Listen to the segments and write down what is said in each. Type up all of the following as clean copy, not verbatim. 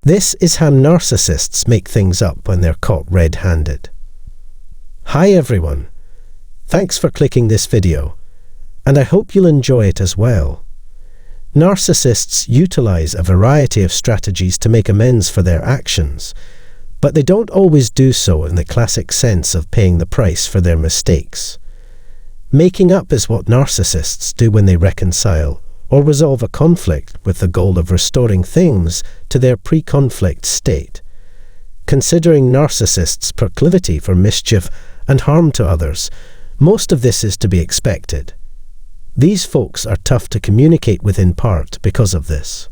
This is how narcissists make things up when they're caught red-handed. Hi everyone, thanks for clicking this video, and I hope you'll enjoy it as well. Narcissists utilize a variety of strategies to make amends for their actions, but they don't always do so in the classic sense of paying the price for their mistakes. Making up is what narcissists do when they reconcile or resolve a conflict with the goal of restoring things to their pre-conflict state. Considering narcissists' proclivity for mischief and harm to others, most of this is to be expected. These folks are tough to communicate with in part because of this.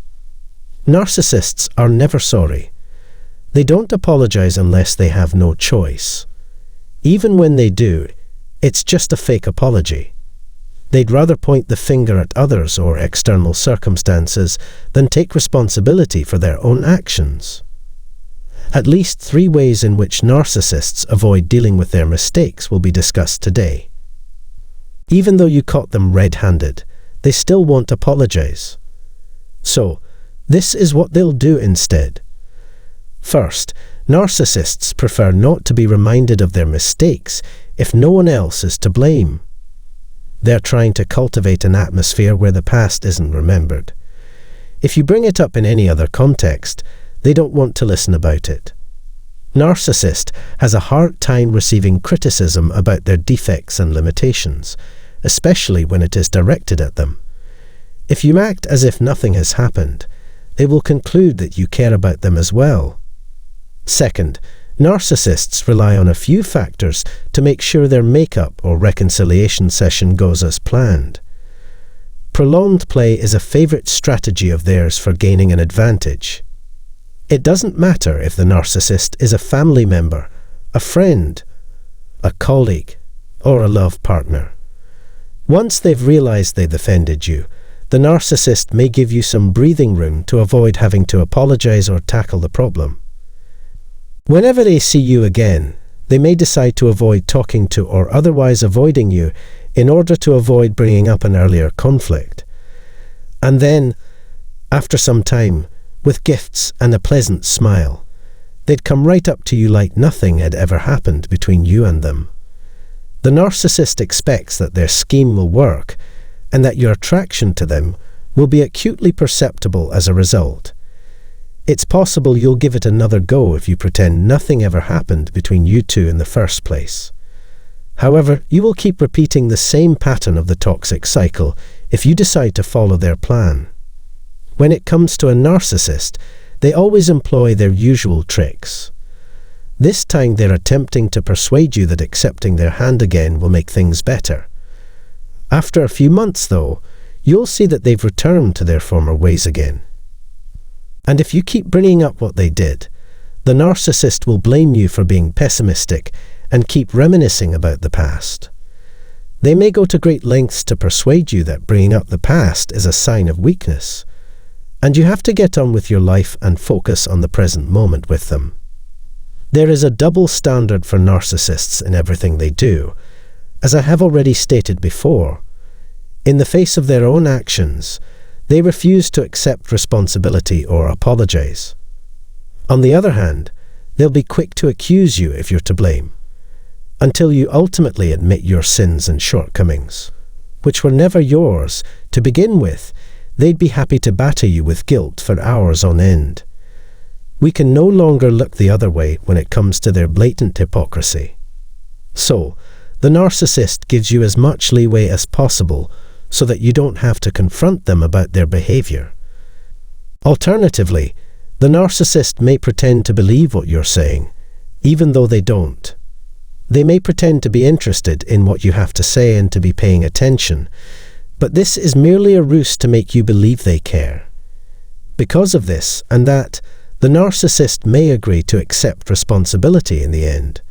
Narcissists are never sorry. They don't apologize unless they have no choice. Even when they do, it's just a fake apology. They'd rather point the finger at others or external circumstances than take responsibility for their own actions. At least 3 ways in which narcissists avoid dealing with their mistakes will be discussed today. Even though you caught them red-handed, they still won't apologize. So, this is what they'll do instead. First, narcissists prefer not to be reminded of their mistakes if no one else is to blame. They're trying to cultivate an atmosphere where the past isn't remembered. If you bring it up in any other context, they don't want to listen about it. Narcissist has a hard time receiving criticism about their defects and limitations, especially when it is directed at them. If you act as if nothing has happened, they will conclude that you care about them as well. Second, narcissists rely on a few factors to make sure their makeup or reconciliation session goes as planned. Prolonged play is a favorite strategy of theirs for gaining an advantage. It doesn't matter if the narcissist is a family member, a friend, a colleague, or a love partner. Once they've realized they've offended you, the narcissist may give you some breathing room to avoid having to apologize or tackle the problem. Whenever they see you again, they may decide to avoid talking to or otherwise avoiding you in order to avoid bringing up an earlier conflict. And then, after some time, with gifts and a pleasant smile, they'd come right up to you like nothing had ever happened between you and them. The narcissist expects that their scheme will work and that your attraction to them will be acutely perceptible as a result. It's possible you'll give it another go if you pretend nothing ever happened between you two in the first place. However, you will keep repeating the same pattern of the toxic cycle if you decide to follow their plan. When it comes to a narcissist, they always employ their usual tricks. This time they're attempting to persuade you that accepting their hand again will make things better. After a few months, though, you'll see that they've returned to their former ways again. And if you keep bringing up what they did, the narcissist will blame you for being pessimistic and keep reminiscing about the past. They may go to great lengths to persuade you that bringing up the past is a sign of weakness, and you have to get on with your life and focus on the present moment with them. There is a double standard for narcissists in everything they do, as I have already stated before. In the face of their own actions, they refuse to accept responsibility or apologize. On the other hand, they'll be quick to accuse you if you're to blame, until you ultimately admit your sins and shortcomings, which were never yours to begin with. They'd be happy to batter you with guilt for hours on end. We can no longer look the other way when it comes to their blatant hypocrisy. So, the narcissist gives you as much leeway as possible so that you don't have to confront them about their behavior. Alternatively, the narcissist may pretend to believe what you're saying, even though they don't. They may pretend to be interested in what you have to say and to be paying attention, but this is merely a ruse to make you believe they care. Because of this and that, the narcissist may agree to accept responsibility in the end.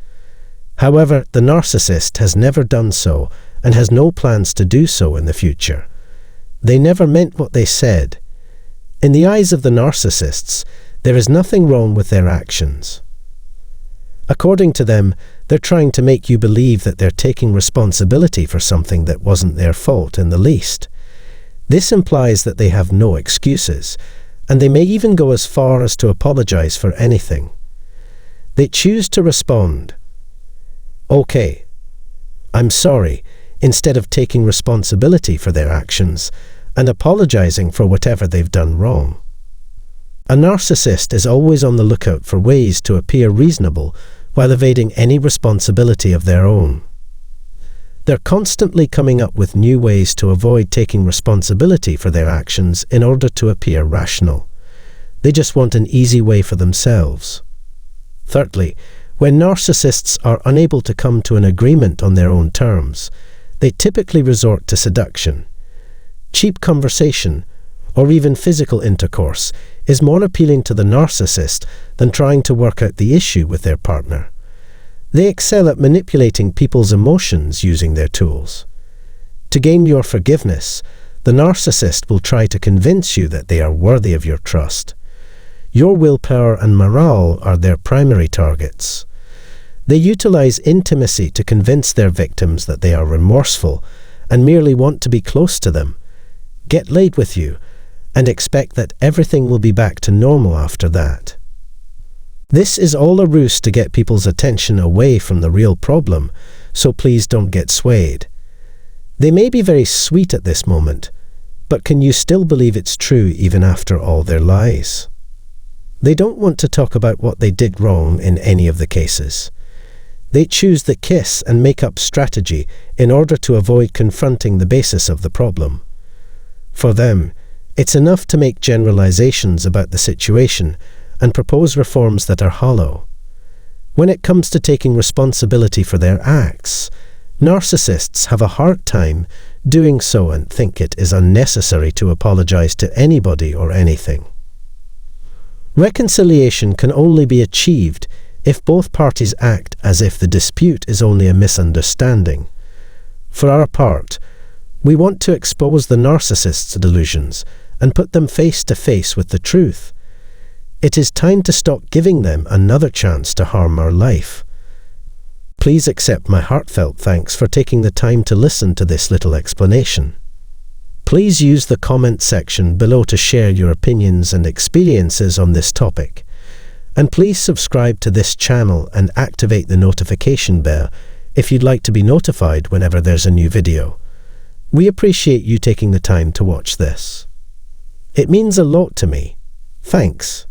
However, the narcissist has never done so and has no plans to do so in the future. They never meant what they said. In the eyes of the narcissists, there is nothing wrong with their actions. According to them, they're trying to make you believe that they're taking responsibility for something that wasn't their fault in the least. This implies that they have no excuses, and they may even go as far as to apologize for anything. They choose to respond, "Okay, I'm sorry," instead of taking responsibility for their actions and apologizing for whatever they've done wrong. A narcissist is always on the lookout for ways to appear reasonable while evading any responsibility of their own. They're constantly coming up with new ways to avoid taking responsibility for their actions in order to appear rational. They just want an easy way for themselves. Thirdly, when narcissists are unable to come to an agreement on their own terms, they typically resort to seduction. Cheap conversation, or even physical intercourse, is more appealing to the narcissist than trying to work out the issue with their partner. They excel at manipulating people's emotions using their tools. To gain your forgiveness, the narcissist will try to convince you that they are worthy of your trust. Your willpower and morale are their primary targets. They utilize intimacy to convince their victims that they are remorseful and merely want to be close to them, get laid with you, and expect that everything will be back to normal after that. This is all a ruse to get people's attention away from the real problem, so please don't get swayed. They may be very sweet at this moment, but can you still believe it's true even after all their lies? They don't want to talk about what they did wrong in any of the cases. They choose the kiss and make-up strategy in order to avoid confronting the basis of the problem. For them, it's enough to make generalizations about the situation and propose reforms that are hollow. When it comes to taking responsibility for their acts, narcissists have a hard time doing so and think it is unnecessary to apologize to anybody or anything. Reconciliation can only be achieved if both parties act as if the dispute is only a misunderstanding. For our part, we want to expose the narcissist's delusions and put them face to face with the truth. It is time to stop giving them another chance to harm our life. Please accept my heartfelt thanks for taking the time to listen to this little explanation. Please use the comment section below to share your opinions and experiences on this topic. And please subscribe to this channel and activate the notification bell if you'd like to be notified whenever there's a new video. We appreciate you taking the time to watch this. It means a lot to me. Thanks.